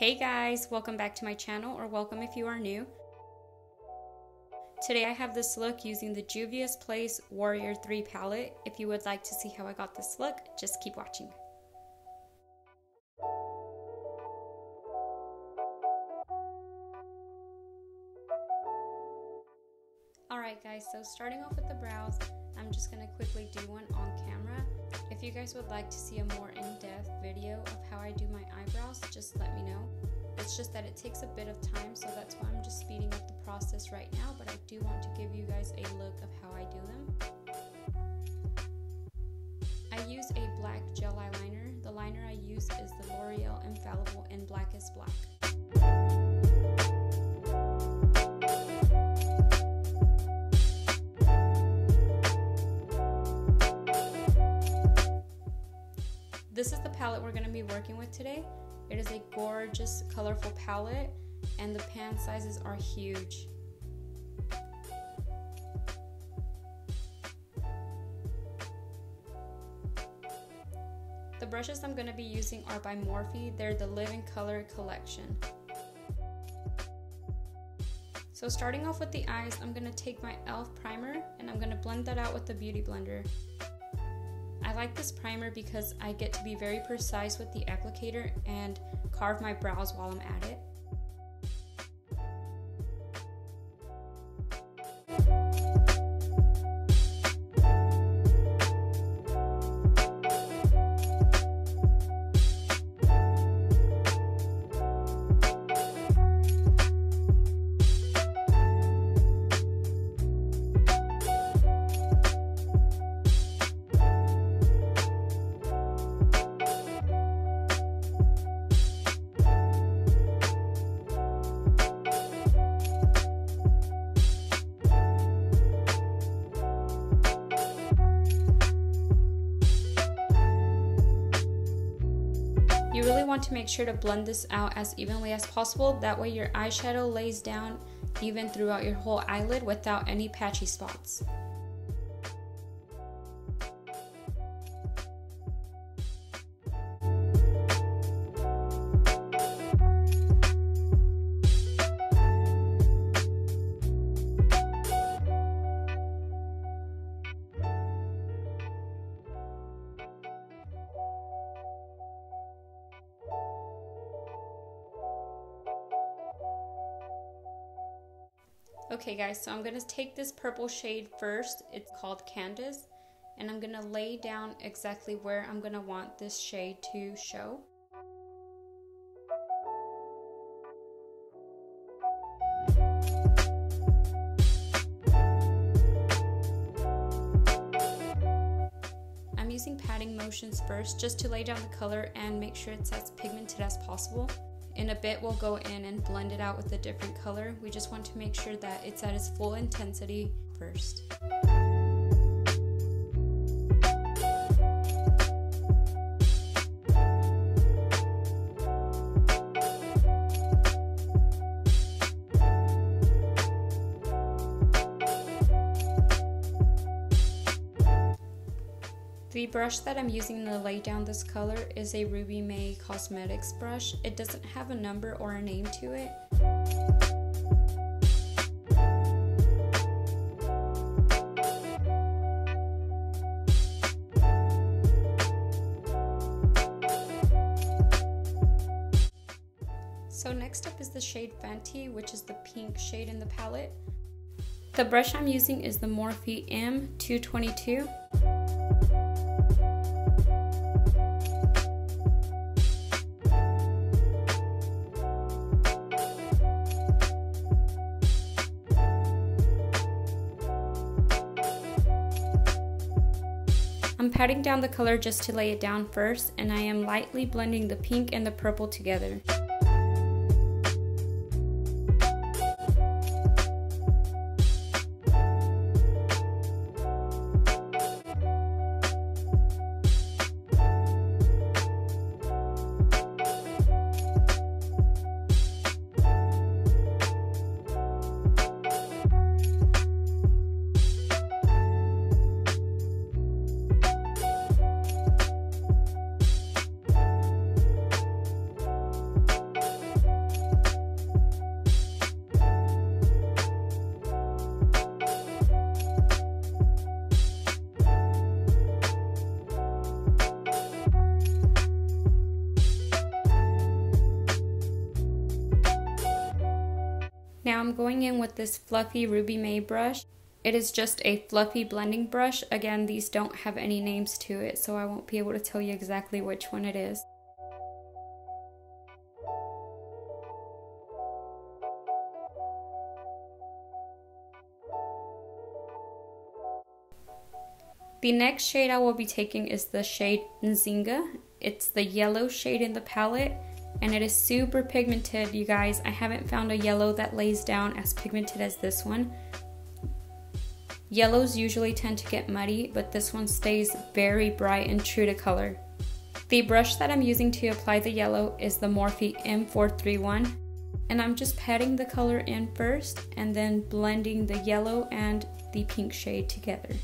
Hey guys, welcome back to my channel, or welcome if you are new. Today I have this look using the Juvia's Place Warrior 3 palette. If you would like to see how I got this look, just keep watching. Alright guys, so starting off with the brows, I'm just going to quickly do one on camera. If you guys would like to see a more in-depth video of how I do my eyebrows, just let me know. It's just that it takes a bit of time, so that's why I'm just speeding up the process right now, but I do want to give you guys a look of how I do them. I use a black gel eyeliner. The liner I use is the L'Oreal Infallible in Black is Black. This is the palette we're going to be working with today. It is a gorgeous, colorful palette, and the pan sizes are huge. The brushes I'm going to be using are by Morphe. They're the Live in Color collection. So starting off with the eyes, I'm going to take my e.l.f. primer and I'm going to blend that out with the Beauty Blender. I like this primer because I get to be very precise with the applicator and carve my brows while I'm at it. You really want to make sure to blend this out as evenly as possible. That way your eyeshadow lays down even throughout your whole eyelid without any patchy spots. Okay guys, so I'm going to take this purple shade first. It's called Candace, and I'm going to lay down exactly where I'm going to want this shade to show. I'm using patting motions first just to lay down the color and make sure it's as pigmented as possible. In a bit, we'll go in and blend it out with a different color. We just want to make sure that it's at its full intensity first. The brush that I'm using to lay down this color is a Ruby May Cosmetics brush. It doesn't have a number or a name to it. So next up is the shade Fenty, which is the pink shade in the palette. The brush I'm using is the Morphe M222. I'm patting down the color just to lay it down first, and I am lightly blending the pink and the purple together. Now I'm going in with this fluffy Ruby May brush. It is just a fluffy blending brush. Again, these don't have any names to it, so I won't be able to tell you exactly which one it is. The next shade I will be taking is the shade Nzinga. It's the yellow shade in the palette, and it is super pigmented, you guys. I haven't found a yellow that lays down as pigmented as this one. Yellows usually tend to get muddy, but this one stays very bright and true to color. The brush that I'm using to apply the yellow is the Morphe M431, and I'm just patting the color in first and then blending the yellow and the pink shade together.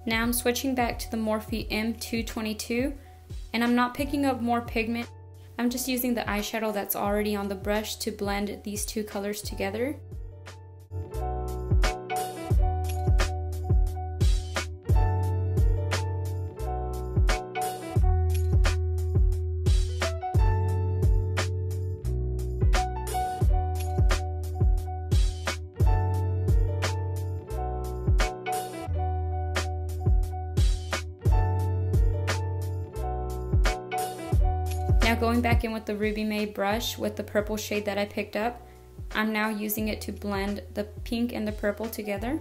Now I'm switching back to the Morphe M222, and I'm not picking up more pigment. I'm just using the eyeshadow that's already on the brush to blend these two colors together. Now going back in with the Ruby May brush with the purple shade that I picked up, I'm now using it to blend the pink and the purple together.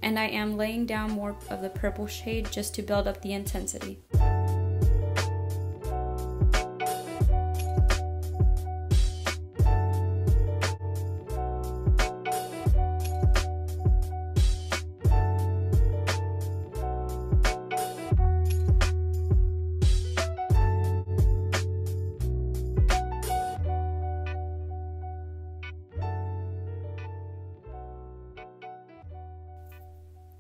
And I am laying down more of the purple shade just to build up the intensity.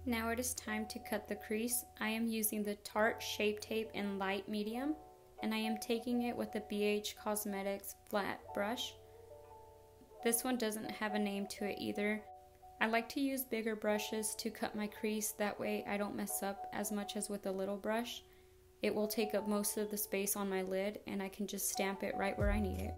Now it is time to cut the crease. I am using the Tarte Shape Tape in light medium, and I am taking it with the BH Cosmetics flat brush. This one doesn't have a name to it either. I like to use bigger brushes to cut my crease, that way I don't mess up as much as with a little brush. It will take up most of the space on my lid, and I can just stamp it right where I need it.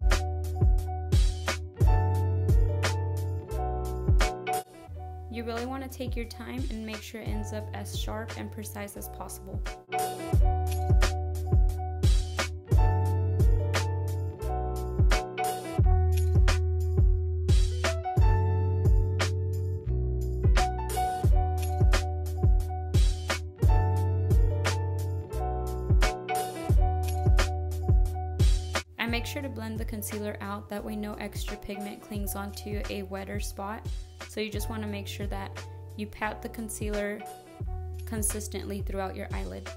You really want to take your time and make sure it ends up as sharp and precise as possible. I make sure to blend the concealer out, that way no extra pigment clings onto a wetter spot. So you just want to make sure that you pat the concealer consistently throughout your eyelid.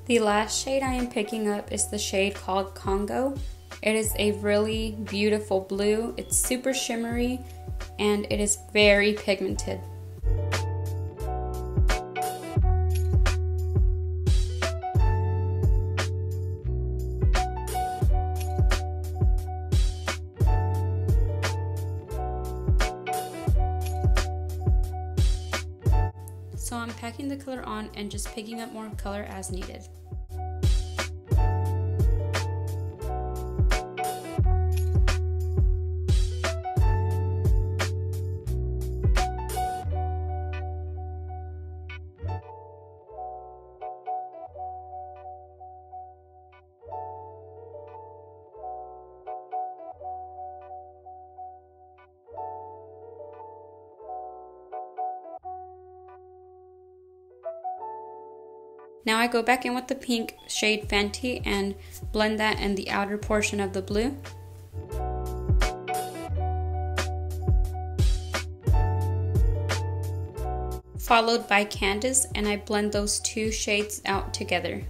The last shade I am picking up is the shade called Congo. It is a really beautiful blue. It's super shimmery and it is very pigmented. packing the color on and just picking up more color as needed. Now I go back in with the pink shade Fenty and blend that in the outer portion of the blue. Followed by Candice, and I blend those two shades out together.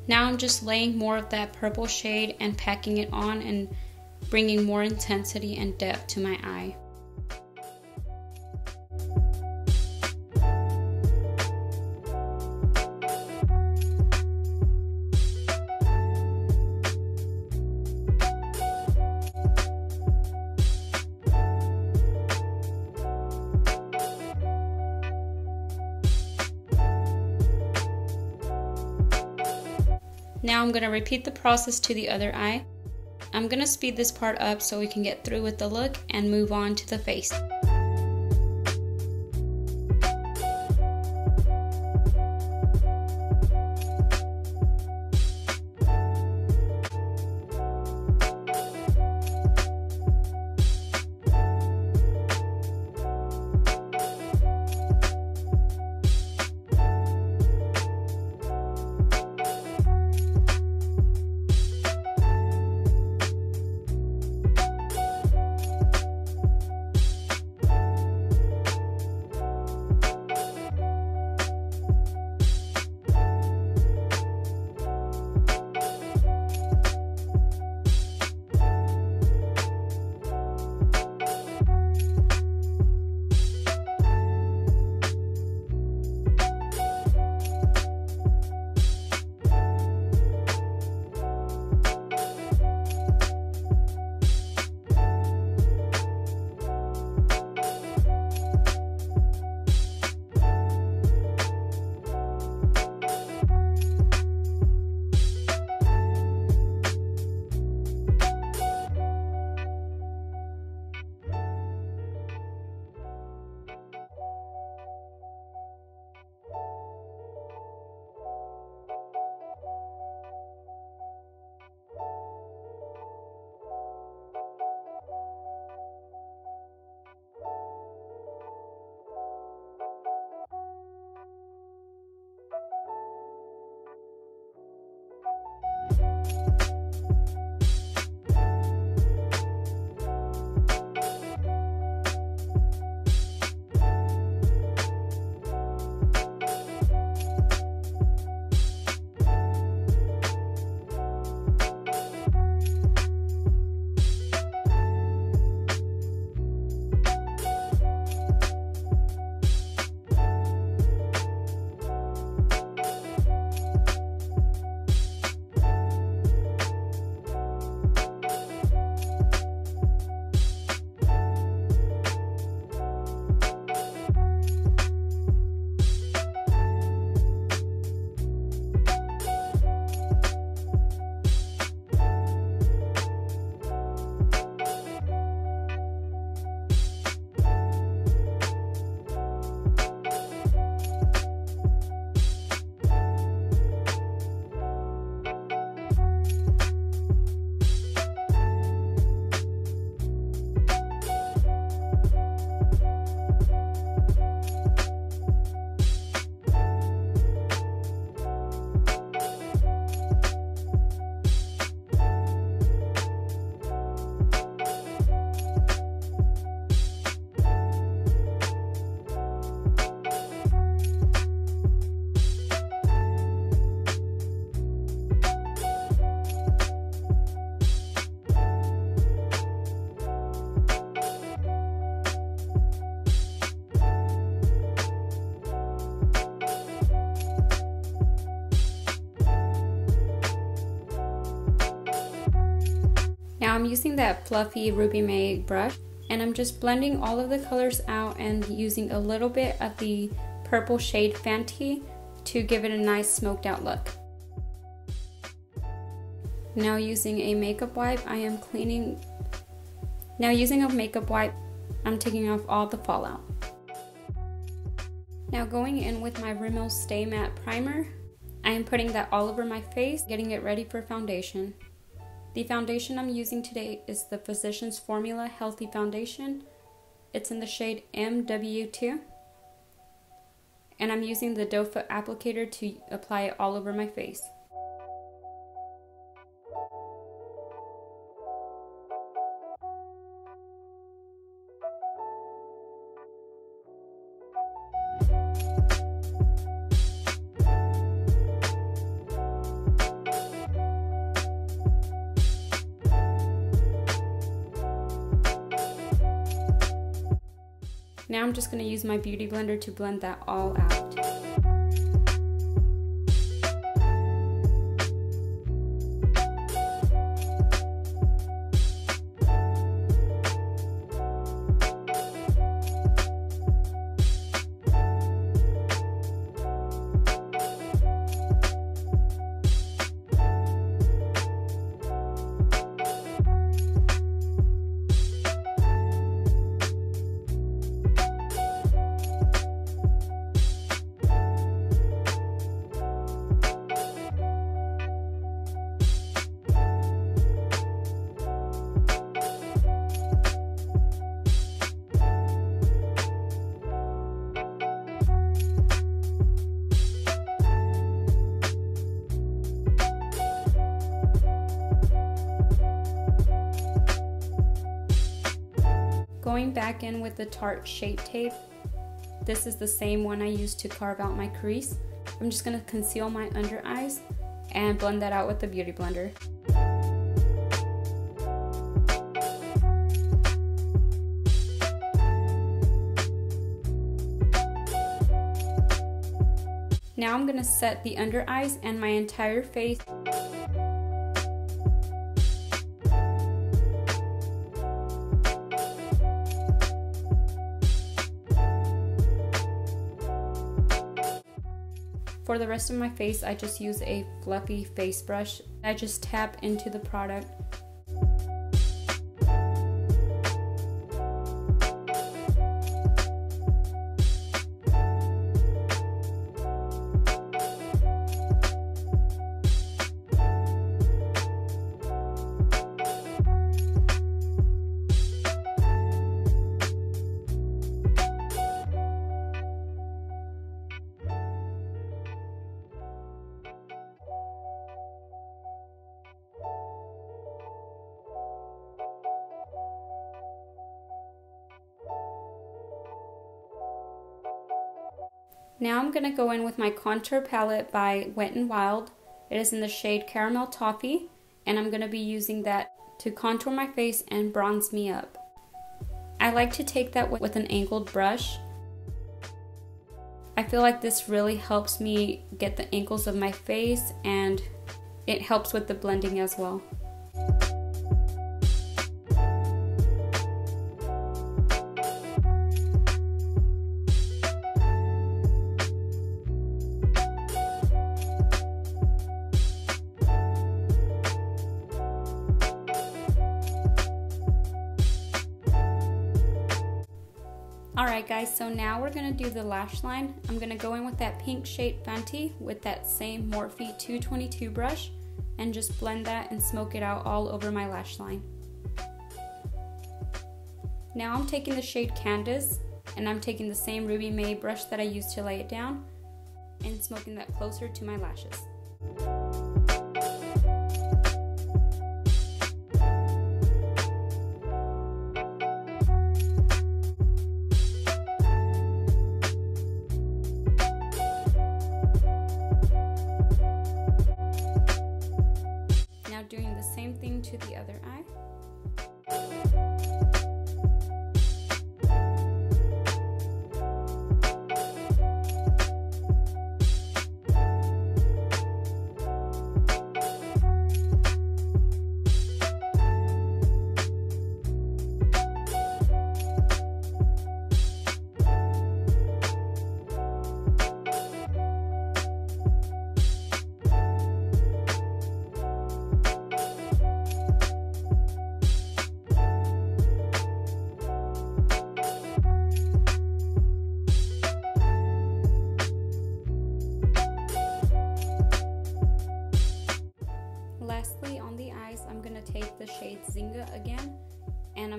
Now I'm just laying more of that purple shade and packing it on and bringing more intensity and depth to my eye. Now I'm going to repeat the process to the other eye. I'm going to speed this part up so we can get through with the look and move on to the face. Now I'm using that fluffy Ruby May brush, and I'm just blending all of the colors out and using a little bit of the purple shade Fenty to give it a nice smoked out look. Now using a makeup wipe, I'm taking off all the fallout. Now going in with my Rimmel Stay Matte Primer, I am putting that all over my face, getting it ready for foundation. The foundation I'm using today is the Physicians Formula Healthy Foundation. It's in the shade MW2. And I'm using the doe foot applicator to apply it all over my face. Now I'm just going to use my beauty blender to blend that all out. Going back in with the Tarte Shape Tape, this is the same one I used to carve out my crease. I'm just going to conceal my under eyes and blend that out with the beauty blender. Now I'm going to set the under eyes and my entire face. For the rest of my face, I just use a fluffy face brush. I just tap into the product. Now I'm going to go in with my contour palette by Wet n Wild. It is in the shade Caramel Toffee, and I'm going to be using that to contour my face and bronze me up. I like to take that with an angled brush. I feel like this really helps me get the angles of my face, and it helps with the blending as well. Alright guys, so now we're going to do the lash line. I'm going to go in with that pink shade Fenty with that same Morphe 222 brush and just blend that and smoke it out all over my lash line. Now I'm taking the shade Candice and I'm taking the same Ruby May brush that I used to lay it down and smoking that closer to my lashes. Doing the same thing to the other eye.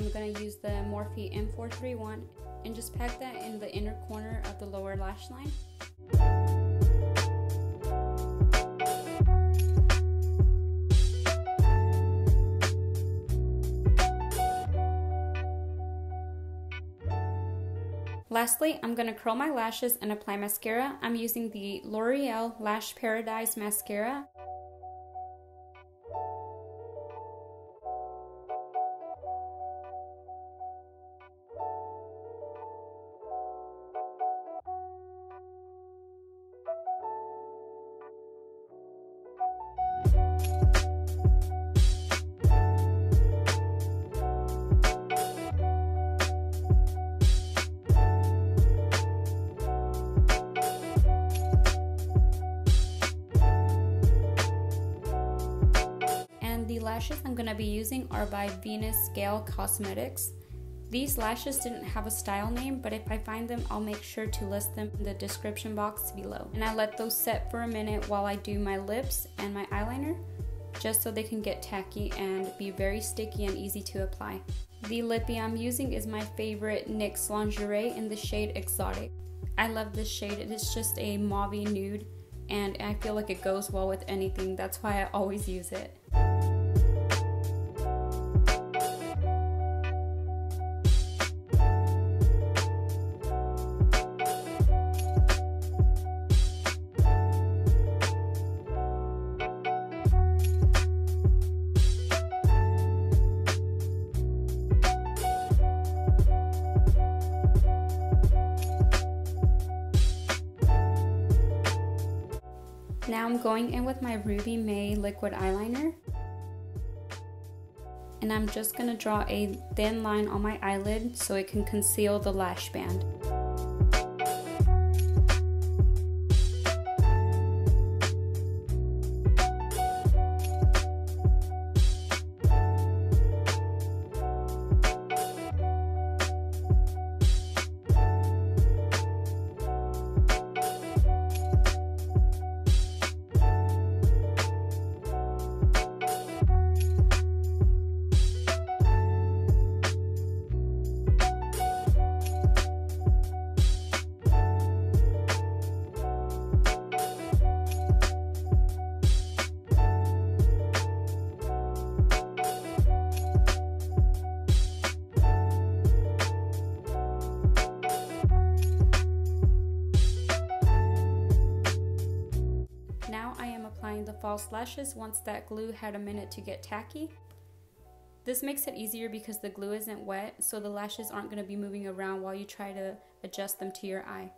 I'm going to use the Morphe M431 and just pack that in the inner corner of the lower lash line. Lastly, I'm going to curl my lashes and apply mascara. I'm using the L'Oreal Lash Paradise Mascara. The lashes I'm going to be using are by Venus Scale Cosmetics. These lashes didn't have a style name, but if I find them, I'll make sure to list them in the description box below. And I let those set for a minute while I do my lips and my eyeliner, just so they can get tacky and be very sticky and easy to apply. The lippy I'm using is my favorite NYX Lingerie in the shade Exotic. I love this shade. It is just a mauve nude, and I feel like it goes well with anything. That's why I always use it. Now I'm going in with my Ruby May liquid eyeliner, and I'm just going to draw a thin line on my eyelid so it can conceal the lash band. Now I am applying the false lashes once that glue had a minute to get tacky. This makes it easier because the glue isn't wet, so the lashes aren't going to be moving around while you try to adjust them to your eye.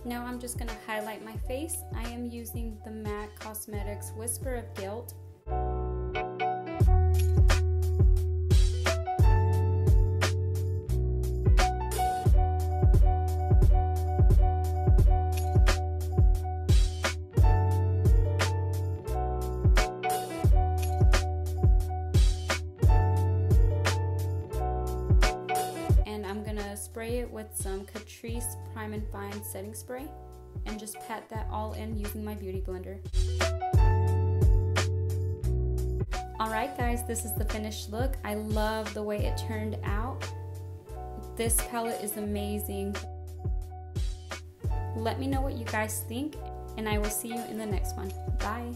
Now I'm just going to highlight my face. I am using the MAC Cosmetics Whisper of Guilt. Spray it with some Catrice Prime and Fine setting spray and just pat that all in using my beauty blender. Alright guys, this is the finished look. I love the way it turned out. This palette is amazing. Let me know what you guys think, and I will see you in the next one. Bye!